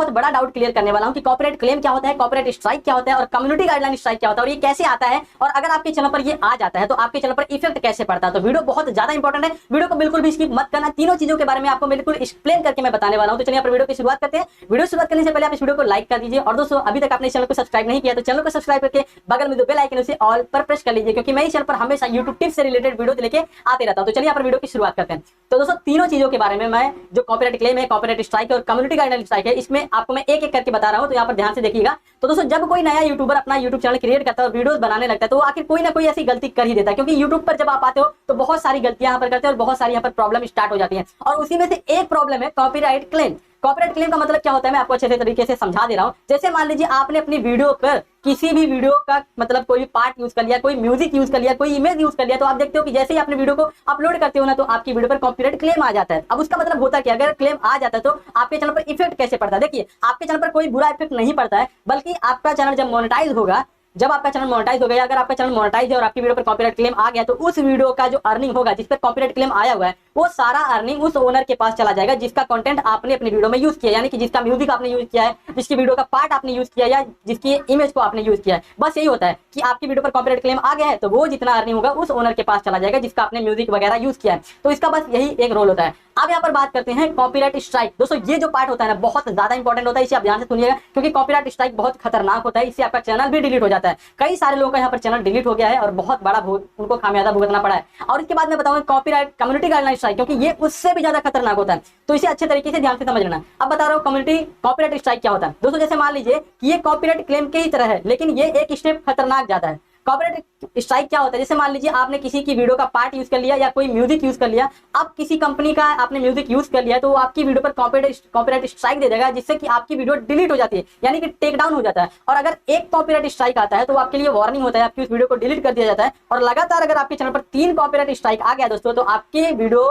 बहुत बड़ा doubt clear करने वाला हूं कि कॉपीराइट क्लेम क्या होता है, कॉपीराइट स्ट्राइक क्या होता है और कम्युनिटी गाइडलाइन स्ट्राइक क्या होता है और ये कैसे आता है, और अगर आपके चैनल पर ये आ जाता है तो आपके चैनल पर इफेक्ट कैसे पड़ता है। तो वीडियो बहुत ज्यादा इंपॉर्टेंट है, वीडियो को बिल्कुल भी स्किप मत करना। तीनों चीजों के बारे में आपको बिल्कुल एक्सप्लेन करके मैं बताने वाला हूं। तो चलिए वीडियो की शुरुआत करते हैं। वीडियो शुरुआत करने से पहले आप इस वीडियो को लाइक कर दीजिए, और दोस्तों अभी तक आपने चैनल को सब्सक्राइब नहीं किया तो चैनल को सब्सक्राइब करके बगल में जो बेल आइकन उसे ऑल पर प्रेस कर लीजिए, क्योंकि मैं इस चैनल पर हमेशा यूट्यूब टिप्स से रिलेटेड वीडियो लेके आते रहता हूं। तो चलिए यहाँ पर वीडियो की शुरुआत करते हैं। तो दोस्तों तीनों चीजों के बारे में मैं, जो कॉपीराइट क्लेम है, कॉपीराइट स्ट्राइक और कम्युनिटी गाइडलाइन स्ट्राइक है, इसमें आपको मैं एक एक करके बता रहा हूं। तो यहाँ पर ध्यान से देखिएगा। तो दोस्तों जब कोई नया यूट्यूबर अपना यूट्यूब चैनल क्रिएट करता है और वीडियोस बनाने लगता है, तो वो आखिर कोई ना कोई ऐसी गलती कर ही देता है, क्योंकि यूट्यूब पर जब आप आते हो तो बहुत सारी गलतियां यहाँ पर करते हैं और बहुत सारी यहाँ पर प्रॉब्लम स्टार्ट हो जाती है, और उसी में से एक प्रॉब्लम है कॉपीराइट क्लेम। कॉपीराइट क्लेम का मतलब क्या होता है मैं आपको अच्छे तरीके से समझा दे रहा हूं। जैसे मान लीजिए आपने अपनी वीडियो पर किसी भी वीडियो का मतलब कोई पार्ट यूज कर लिया, कोई म्यूजिक यूज कर लिया, कोई इमेज यूज कर लिया, तो आप देखते हो कि जैसे ही आपने वीडियो को अपलोड करते हो ना, तो आपकी वीडियो पर कॉपीराइट क्लेम आ जाता है। अब उसका मतलब होता क्या, अगर क्लेम आ जाता है तो आपके चैनल पर इफेक्ट कैसे पड़ता है। देखिए आपके चैनल पर कोई बुरा इफेक्ट नहीं पड़ता है, बल्कि आपका चैनल जब मोनेटाइज होगा, जब आपका चैनल मोनेटाइज हो गया, अगर आपका चैनल मोनेटाइज है और आपकी वीडियो पर कॉपीराइट क्लेम आ गया, तो उस वीडियो का जो अर्निंग होगा जिस पर कॉपीराइट क्लेम आया हुआ है, वो सारा अर्निंग उस ओनर के पास चला जाएगा जिसका कंटेंट आपने अपनी वीडियो में यूज किया, यानी कि जिसका म्यूजिक आपने यूज किया है, जिसकी वीडियो का पार्ट आपने यूज किया या जिसकी इमेज को आपने यूज किया है। बस यही होता है कि आपकी वीडियो पर कॉपीराइट क्लेम आ गया है तो वो जितना अर्निंग होगा उस ओनर के पास चला जाएगा जिसका आपने म्यूजिक वगैरह यूज किया है। तो इसका बस यही एक रोल होता है। अब यहाँ पर बात करते हैं कॉपीराइट स्ट्राइक। दोस्तों ये जो पार्ट होता है ना, बहुत ज्यादा इंपॉर्टेंट होता है, इसे आप ध्यान से सुनिएगा, क्योंकि कॉपीराइट स्ट्राइक बहुत खतरनाक होता है। इससे आपका चैनल भी डिलीट हो जाता है। कई सारे लोगों का यहाँ पर चैनल डिलीट हो गया है और बहुत बड़ा उनको खामियाजा भुगतना पड़ा है। और इसके बाद मैं बताऊंगा कॉपीराइट कम्युनिटी गाइडलाइन स्ट्राइक, क्योंकि ये उससे भी ज्यादा खतरनाक होता है। तो इसे अच्छे तरीके से ध्यान से समझ लेना। अब बता रहा हूँ कम्युनिटी कॉपीराइट स्ट्राइक क्या होता है। दोस्तों जैसे मान लीजिए कि ये कॉपीराइट क्लेम के ही तरह है, लेकिन ये एक स्टेप खतरनाक ज्यादा है। कॉपीराइट स्ट्राइक क्या होता है, जैसे मान लीजिए आपने किसी की वीडियो का पार्ट यूज कर लिया या कोई म्यूजिक यूज कर लिया, अब किसी कंपनी का आपने म्यूजिक यूज कर लिया, तो वो आपकी वीडियो पर कॉपीराइट स्ट्राइक दे देगा, जिससे कि आपकी वीडियो डिलीट हो जाती है, यानी कि टेक डाउन हो जाता है। और अगर एक कॉपीराइट स्ट्राइक आता है तो आपके लिए वार्निंग होता है, आपकी उस वीडियो को डिलीट कर दिया जाता है। और लगातार अगर आपके चैनल पर 3 कॉपीराइट स्ट्राइक आ गया दोस्तों, तो आपकी वीडियो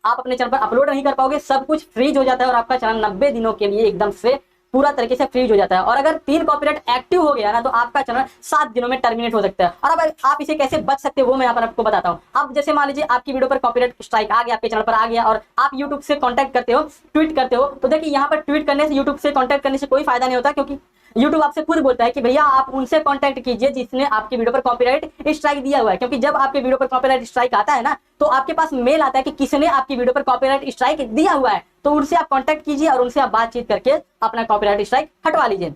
आप अपने चैनल पर अपलोड नहीं कर पाओगे, सब कुछ फ्रीज हो जाता है और आपका चैनल 90 दिनों के लिए एकदम से पूरा तरीके से फ्रीज हो जाता है। और अगर 3 कॉपीराइट एक्टिव हो गया ना, तो आपका चैनल 7 दिनों में टर्मिनेट हो सकता है। और अब आप इसे कैसे बच सकते हो वो मैं यहाँ पर आपको बताता हूँ। अब जैसे मान लीजिए आपकी वीडियो पर कॉपीराइट स्ट्राइक आ गया, आपके चैनल पर आ गया, और आप यूट्यूब से कॉन्टैक्ट करते हो, ट्वीट करते हो, तो देखिए यहाँ पर ट्वीट करने से, यूट्यूब से कॉन्टैक्ट करने से कोई फायदा नहीं होता, क्योंकि यूट्यूब आपसे खुद बोलता है कि भैया आप उनसे कांटेक्ट कीजिए जिसने आपकी वीडियो पर कॉपीराइट स्ट्राइक दिया हुआ है। क्योंकि जब आपके वीडियो पर कॉपीराइट स्ट्राइक आता है ना, तो आपके पास मेल आता है कि किसने आपकी वीडियो पर कॉपीराइट स्ट्राइक दिया हुआ है, तो उनसे आप कांटेक्ट कीजिए और उनसे आप बातचीत करके अपना कॉपीराइट स्ट्राइक हटवा लीजिए।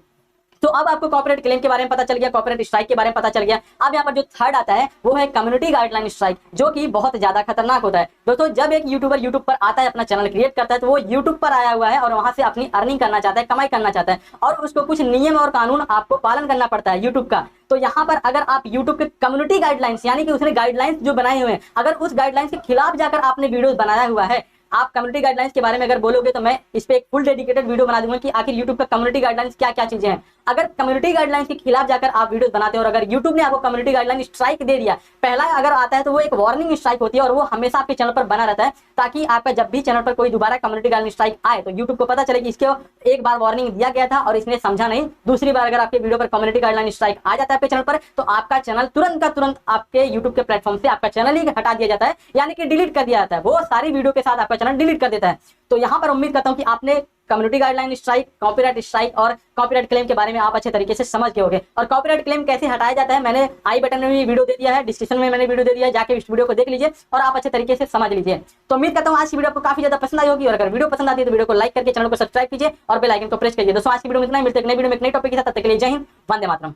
तो अब आपको कॉपीराइट क्लेम के बारे में पता चल गया, कॉपीराइट स्ट्राइक के बारे में पता चल गया। अब यहाँ पर जो थर्ड आता है वो है कम्युनिटी गाइडलाइन स्ट्राइक, जो कि बहुत ज्यादा खतरनाक होता है। दोस्तों जब एक यूट्यूबर यूट्यूब पर आता है, अपना चैनल क्रिएट करता है, तो वो यूट्यूब पर आया हुआ है और वहां से अपनी अर्निंग करना चाहता है, कमाई करना चाहता है, और उसको कुछ नियम और कानून आपको पालन करना पड़ता है यूट्यूब का। तो यहाँ पर अगर आप यूट्यूब के कम्युनिटी गाइडलाइंस, यानी कि उसने गाइडलाइंस जो बनाए हुए हैं, अगर उस गाइडलाइंस के खिलाफ जाकर आपने वीडियो बनाया हुआ है, आप कम्युनिटी गाइडलाइंस के बारे में अगर बोलोगे तो मैं इस पे एक फुल डेडिकेटेड वीडियो बना दूंगा कि आखिर यूट्यूब का कम्युनिटी गाइडलाइंस क्या क्या चीजें हैं। अगर कम्युनिटी गाइडलाइंस के खिलाफ जाकर आप वीडियोस बनाते हो और अगर यूट्यूब ने आपको कम्युनिटी गाइडलाइन स्ट्राइक दे दिया, पहला अगर आता है तो वो एक वार्निंग स्ट्राइक होती है और वो हमेशा आपके चैनल पर बना रहता है, ताकि आपका जब भी चैनल पर कोई दोबारा कम्युनिटी गाइडलाइन स्ट्राइक आए तो यूट्यूब को पता चले कि इसके एक बार वार्निंग दिया गया था और इसने समझा नहीं। दूसरी बार अगर आपके वीडियो पर कम्युनिटी गाइडलाइन स्ट्राइक आ जाता है आपके चैनल पर, तो आपका चैनल तुरंत का तुरंत आपके यूट्यूब के प्लेटफॉर्म से आपका चैनल ही हटा दिया जाता है, यानी कि डिलीट कर दिया जाता है। वो सारी वीडियो के साथ आपका चैनल डिलीट कर देता है। तो यहाँ पर उम्मीद करता हूँ कि आपने community guideline strike, copyright strike और कॉपीराइट क्लेम के बारे में आप अच्छे तरीके से समझ गए होंगे। और कॉपीराइट क्लेम कैसे हटाया जाता है मैंने आई बटन में भी वीडियो दे दिया है, डिस्क्रिप्शन में मैंने वीडियो दे दिया है, जाके इस वीडियो को देख लीजिए और आप अच्छे तरीके से समझ लीजिए। तो उम्मीद करता हूँ आज की वीडियो आपको काफी ज्यादा पसंद आई होगी, और अगर वीडियो पसंद आती है तो वीडियो को लाइक करके चैनल को सब्सक्राइब कीजिए और बेल आइकन को प्रेस कीजिए। दोस्तों आज की वीडियो में इतना ही, मिलते हैं एक नई वीडियो में एक नई टॉपिक के साथ। तब तक के लिए जय हिंद, वंदे मातरम।